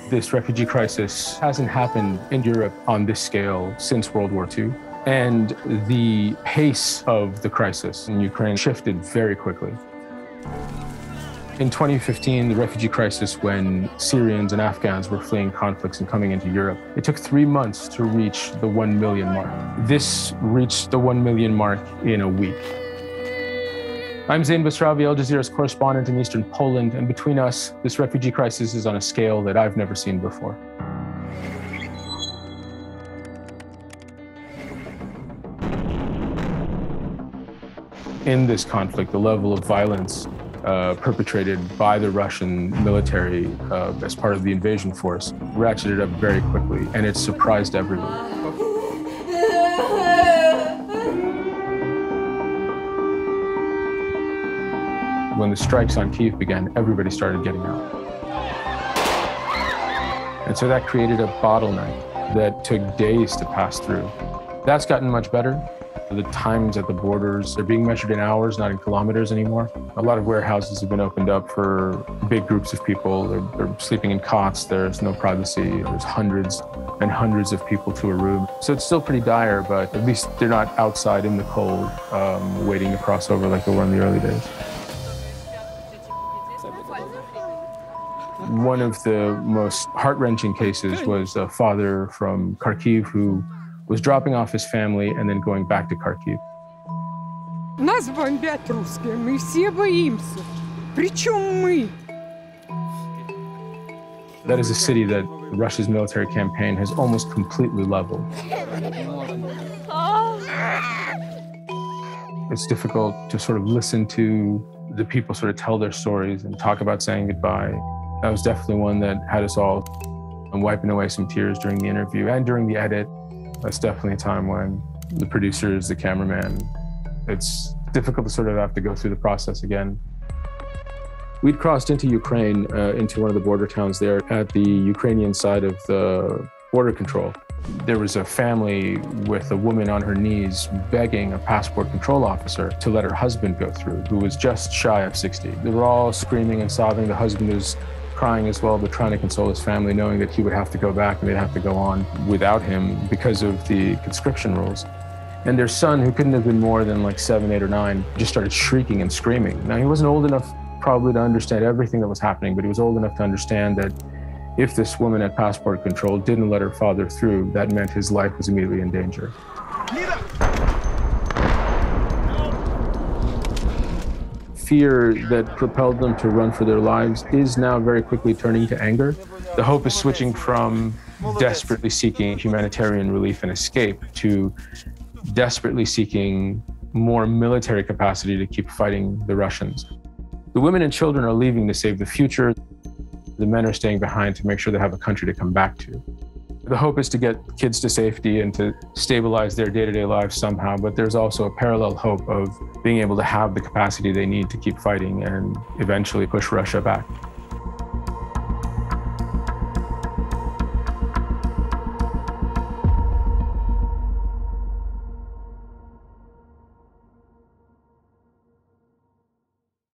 This refugee crisis hasn't happened in Europe on this scale since World War II. And the pace of the crisis in Ukraine shifted very quickly. In 2015, the refugee crisis, when Syrians and Afghans were fleeing conflicts and coming into Europe, it took 3 months to reach the 1 million mark. This reached the 1 million mark in a week. I'm Zein Basravi, Al Jazeera's correspondent in Eastern Poland, and between us, this refugee crisis is on a scale that I've never seen before. In this conflict, the level of violence perpetrated by the Russian military as part of the invasion force ratcheted up very quickly, and it surprised everyone. When the strikes on Kyiv began, everybody started getting out. And so that created a bottleneck that took days to pass through. That's gotten much better. The times at the borders, they're being measured in hours, not in kilometers anymore. A lot of warehouses have been opened up for big groups of people. They're sleeping in cots, there's no privacy, there's hundreds and hundreds of people to a room. So it's still pretty dire, but at least they're not outside in the cold, waiting to cross over like they were in the early days. One of the most heart-wrenching cases was a father from Kharkiv who was dropping off his family and then going back to Kharkiv. Нас бомбят русские, мы все боимся. Причем мы? That is a city that Russia's military campaign has almost completely leveled. It's difficult to sort of listen to the people sort of tell their stories and talk about saying goodbye. That was definitely one that had us all wiping away some tears during the interview and during the edit. That's definitely a time when the producers, the cameraman, it's difficult to sort of have to go through the process again. We'd crossed into Ukraine, into one of the border towns there at the Ukrainian side of the border control. There was a family with a woman on her knees begging a passport control officer to let her husband go through, who was just shy of 60. They were all screaming and sobbing. The husband was crying as well, but trying to console his family, knowing that he would have to go back and they'd have to go on without him because of the conscription rules. And their son, who couldn't have been more than like 7, 8, or 9, just started shrieking and screaming. Now, he wasn't old enough probably to understand everything that was happening, but he was old enough to understand that if this woman at passport control didn't let her father through, that meant his life was immediately in danger. Fear that propelled them to run for their lives is now very quickly turning to anger. The hope is switching from desperately seeking humanitarian relief and escape to desperately seeking more military capacity to keep fighting the Russians. The women and children are leaving to save the future. The men are staying behind to make sure they have a country to come back to. The hope is to get kids to safety and to stabilize their day-to-day lives somehow, but there's also a parallel hope of being able to have the capacity they need to keep fighting and eventually push Russia back.